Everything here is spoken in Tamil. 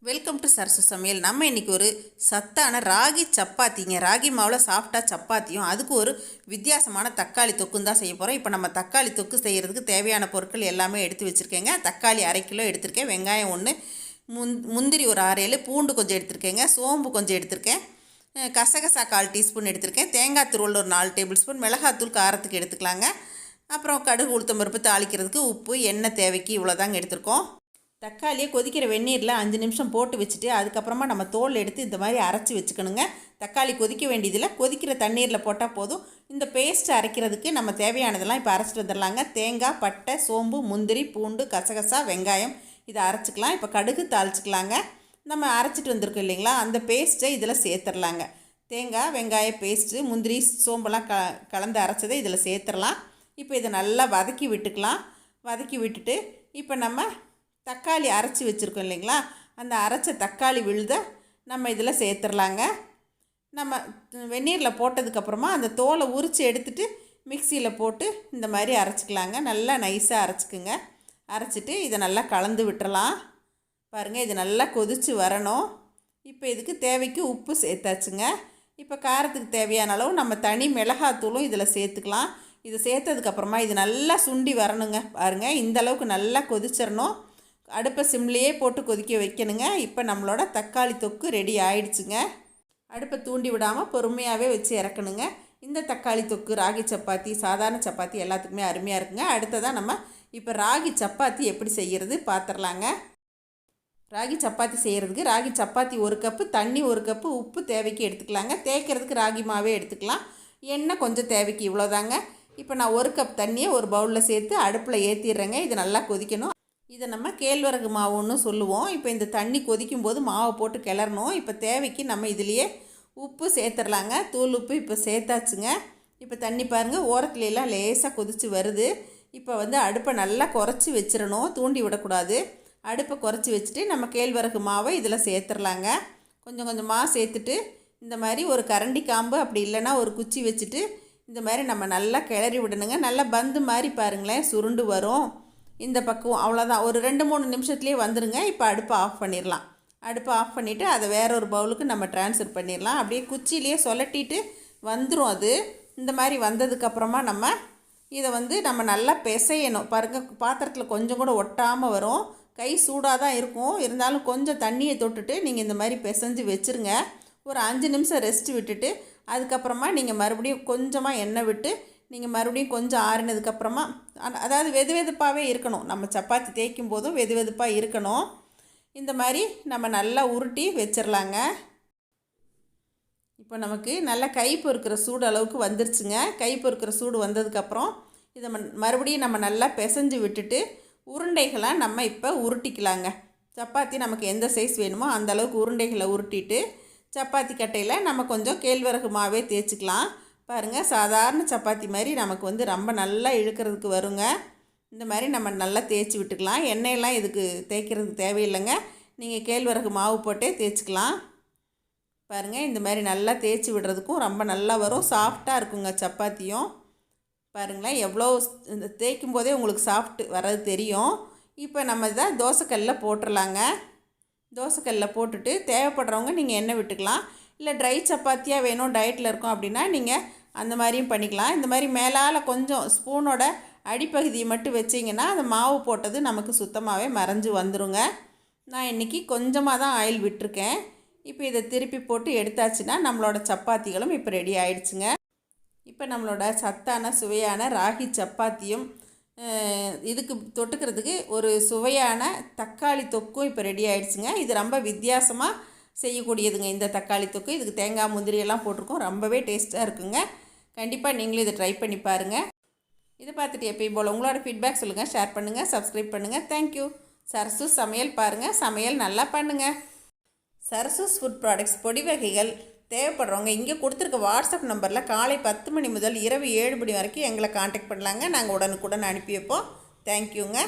வெல்கம் டு சரசு சமையல். நம்ம இன்றைக்கி ஒரு சத்தான ராகி சப்பாத்திங்க. ராகி மாவில் சாஃப்டாக சப்பாத்தியும் அதுக்கு ஒரு வித்தியாசமான தக்காளி தொக்கும் தான் செய்ய போகிறோம். இப்போ நம்ம தக்காளி தொக்கு செய்கிறதுக்கு தேவையான பொருட்கள் எல்லாமே எடுத்து வச்சுருக்கேங்க. தக்காளி 1/2 கிலோ எடுத்திருக்கேன், வெங்காயம் 1, முந்திரி ஒரு 6-7, பூண்டு கொஞ்சம் எடுத்திருக்கேங்க, சோம்பு கொஞ்சம் எடுத்திருக்கேன், கசகசா 1/4 டீஸ்பூன் எடுத்திருக்கேன், தேங்காய் துருவல் ஒரு 4 டேபிள் ஸ்பூன், மிளகாத்தூள் காரத்துக்கு எடுத்துக்கலாங்க. அப்புறம் கடுகு உளுத்தம்பருப்பு தாளிக்கிறதுக்கு உப்பு, எண்ணெய் தேவைக்கு இவ்வளோதாங்க எடுத்திருக்கோம். தக்காளியை கொதிக்கிற வெந்நீரில் 5 நிமிஷம் போட்டு வச்சுட்டு அதுக்கப்புறமா நம்ம தோல் எடுத்து இந்த மாதிரி அரைச்சி வச்சுக்கணுங்க. தக்காளி கொதிக்க வேண்டியதில் கொதிக்கிற தண்ணீரில் போட்டால் போதும். இந்த பேஸ்ட் அரைக்கிறதுக்கு நம்ம தேவையானதெல்லாம் இப்போ அரைச்சிட்டு வந்துடலாங்க. தேங்காய், பட்டை, சோம்பு, முந்திரி, பூண்டு, கசகசா, வெங்காயம் இதை அரைச்சிக்கலாம். இப்போ கடுகு தாளிச்சிக்கலாங்க. நம்ம அரைச்சிட்டு வந்திருக்கோம் இல்லைங்களா, அந்த பேஸ்ட்டை இதில் சேர்த்துடலாங்க. தேங்காய் வெங்காய பேஸ்ட்டு, முந்திரி, சோம்பெல்லாம் கலந்து அரைச்சதை இதில் சேர்த்துடலாம். இப்போ இதை நல்லா வதக்கி விட்டுக்கலாம். வதக்கி விட்டுட்டு இப்போ நம்ம தக்காளி அரைச்சி வச்சுருக்கோம் இல்லைங்களா, அந்த அரைச்ச தக்காளி விழுதை நம்ம இதில் சேர்த்துடலாங்க. நம்ம வெந்நீரில் போட்டதுக்கப்புறமா அந்த தோலை உரித்து எடுத்துகிட்டு மிக்சியில் போட்டு இந்த மாதிரி அரைச்சிக்கலாங்க. நல்லா நைஸாக அரைச்சிக்குங்க. அரைச்சிட்டு இதை நல்லா கலந்து விட்டுறலாம். பாருங்கள், இது நல்லா கொதித்து வரணும். இப்போ இதுக்கு தேவைக்கு உப்பு சேர்த்தாச்சுங்க. இப்போ காரத்துக்கு தேவையான அளவு நம்ம தனி மிளகாத்தூளும் இதில் சேர்த்துக்கலாம். இதை சேர்த்ததுக்கப்புறமா இது நல்லா சுண்டி வரணுங்க. பாருங்கள், இந்த அளவுக்கு நல்லா கொதிச்சிடணும். அடுப்பை சிம்லேயே போட்டு கொதிக்க வைக்கணுங்க. இப்போ நம்மளோட தக்காளி தொக்கு ரெடி ஆயிடுச்சுங்க. அடுப்பை தூண்டி விடாமல் பொறுமையாகவே வச்சு இறக்கணுங்க. இந்த தக்காளி தொக்கு ராகி சப்பாத்தி, சாதாரண சப்பாத்தி எல்லாத்துக்குமே அருமையாக இருக்குங்க. அடுத்ததாக நம்ம இப்போ ராகி சப்பாத்தி எப்படி செய்கிறது பார்த்துடலாங்க. ராகி சப்பாத்தி செய்கிறதுக்கு ராகி சப்பாத்தி 1 கப்பு, தண்ணி 1 கப்பு, உப்பு தேவைக்கு எடுத்துக்கலாங்க. தேய்க்கிறதுக்கு ராகி மாவே எடுத்துக்கலாம். எண்ணெய் கொஞ்சம் தேவைக்கு இவ்வளோதாங்க. இப்போ நான் 1 கப் தண்ணியை ஒரு பவுலில் சேர்த்து அடுப்பில் ஏற்றிடுறேங்க. இது நல்லா கொதிக்கணும். இதை நம்ம கேழ்வரகு மாவுன்னு சொல்லுவோம். இப்போ இந்த தண்ணி கொதிக்கும் போது மாவை போட்டு கிளறணும். இப்போ தேவைக்கு நம்ம இதுலேயே உப்பு சேர்த்துடலாங்க. தூள் உப்பு இப்போ சேர்த்தாச்சுங்க. இப்போ தண்ணி பாருங்கள், ஓரத்துலலாம் லேசாக கொதித்து வருது. இப்போ அடுப்பை நல்லா குறைச்சி வச்சிடணும், தூண்டி விடக்கூடாது. அடுப்பை குறைச்சி வச்சுட்டு நம்ம கேழ்வரகு மாவை இதில் சேர்த்துடலாங்க. கொஞ்சம் கொஞ்சமாக சேர்த்துட்டு இந்த மாதிரி ஒரு கரண்டி காம்பு அப்படி இல்லைன்னா ஒரு குச்சி வச்சுட்டு இந்த மாதிரி நம்ம நல்லா கிளறி விடணுங்க. நல்லா பந்து மாதிரி பாருங்களேன் சுருண்டு வரும். இந்த பக்கம் அவ்வளோதான், ஒரு 2-3 நிமிஷத்துலேயே வந்துடுங்க. இப்போ அடுப்பை ஆஃப் பண்ணிடலாம். அடுப்பை ஆஃப் பண்ணிவிட்டு அதை வேற ஒரு பவுலுக்கு நம்ம ட்ரான்ஸ்ஃபர் பண்ணிடலாம். அப்படியே குச்சியிலேயே சொலட்டிட்டு வந்துடும் அது. இந்த மாதிரி வந்ததுக்கப்புறமா நம்ம இதை நம்ம நல்லா பிசையணும். பாருங்கள், பாத்திரத்தில் கொஞ்சம் கூட ஒட்டாமல் வரும். கை சூடாக தான் இருக்கும், இருந்தாலும் கொஞ்சம் தண்ணியை தொட்டுட்டு நீங்கள் இந்த மாதிரி பிசைஞ்சு வச்சுருங்க. ஒரு 5 நிமிஷம் ரெஸ்ட் விட்டுட்டு அதுக்கப்புறமா நீங்கள் மறுபடியும் கொஞ்சமாக எண்ணெய் விட்டு நீங்கள் மறுபடியும் கொஞ்சம் ஆறினதுக்கப்புறமா, அதாவது வெது வெதுப்பாகவே இருக்கணும். நம்ம சப்பாத்தி தேய்க்கும் போதும் வெது வெதுப்பாக இருக்கணும். இந்த மாதிரி நம்ம நல்லா உருட்டி வச்சிடலாங்க. இப்போ நமக்கு நல்லா கை பொறுக்கிற சூடு அளவுக்கு வந்துருச்சுங்க. கை பொறுக்கிற சூடு வந்ததுக்கப்புறம் இதை மறுபடியும் நம்ம நல்லா பிசைஞ்சு விட்டுட்டு உருண்டைகளாக நம்ம இப்போ உருட்டிக்கலாங்க. சப்பாத்தி நமக்கு எந்த சைஸ் வேணுமோ அந்த அளவுக்கு உருண்டைகளை உருட்டிட்டு சப்பாத்தி கட்டையில் நம்ம கொஞ்சம் கேழ்வரகு மாவே தேய்ச்சிக்கலாம். பாருங்கள், சாதாரண சப்பாத்தி மாதிரி நமக்கு ரொம்ப நல்லா இழுக்கிறதுக்கு வருங்க. இந்த மாதிரி நம்ம நல்லா தேய்ச்சி விட்டுக்கலாம். எண்ணெயெல்லாம் இதுக்கு தேய்க்கிறதுக்கு தேவையில்லைங்க. நீங்கள் கேழ்வரகு மாவு போட்டே தேய்ச்சிக்கலாம். பாருங்கள், இந்த மாதிரி நல்லா தேய்ச்சி விடுறதுக்கும் ரொம்ப நல்லா வரும். சாஃப்டாக இருக்குங்க சப்பாத்தியும். பாருங்களேன், எவ்வளோ இந்த தேய்க்கும் போதே உங்களுக்கு சாஃப்ட் வர்றது தெரியும். இப்போ நம்ம இதை தோசைக்கல்லில் போட்டுடலாங்க. தோசைக்கல்லில் போட்டுட்டு தேவைப்படுறவங்க நீங்கள் எண்ணெய் விட்டுக்கலாம். இல்லை ட்ரை சப்பாத்தியாக வேணும், டயட்டில் இருக்கோம் அப்படின்னா நீங்கள் அந்த மாதிரியும் பண்ணிக்கலாம். இந்த மாதிரி மேலால் கொஞ்சம் ஸ்பூனோட அடிப்பகுதியை மட்டும் வச்சிங்கன்னா அந்த மாவு போட்டது நமக்கு சுத்தமாகவே மறைஞ்சு வந்துடுங்க. நான் இன்றைக்கி கொஞ்சமாக தான் ஆயில் விட்டுருக்கேன். இப்போ இதை திருப்பி போட்டு எடுத்தாச்சுன்னா நம்மளோட சப்பாத்திகளும் இப்போ ரெடி ஆயிடுச்சுங்க. இப்போ நம்மளோட சத்தான சுவையான ராகி சப்பாத்தியும் இதுக்கு தொட்டுக்கிறதுக்கு ஒரு சுவையான தக்காளி தொக்கும் இப்போ ரெடி ஆயிடுச்சுங்க. இது ரொம்ப வித்தியாசமாக செய்யக்கூடியதுங்க இந்த தக்காளி தொக்கு. இதுக்கு தேங்காய் முந்திரி எல்லாம் போட்டிருக்கோம். ரொம்பவே டேஸ்ட்டாக இருக்குங்க. கண்டிப்பாக நீங்களும் இதை ட்ரை பண்ணி பாருங்கள். இதை பார்த்துட்டு எப்பயும் போல் உங்களோட ஃபீட்பேக் சொல்லுங்கள், ஷேர் பண்ணுங்கள், சப்ஸ்கிரைப் பண்ணுங்கள். தேங்க்யூ. சரசூஸ் சமையல் பாருங்கள், சமையல் நல்லா பண்ணுங்கள். சரசூஸ் ஃபுட் ப்ராடக்ட்ஸ் பொடி வகைகள் தேவைப்படுறவங்க இங்கே கொடுத்துருக்க வாட்ஸ்அப் நம்பரில் காலை 10 மணி முதல் இரவு 7 மணி வரைக்கும் எங்களை காண்டாக்ட் பண்ணலாங்க. நாங்கள் உடனுக்குடன் அனுப்பி வைப்போம். தேங்க்யூங்க.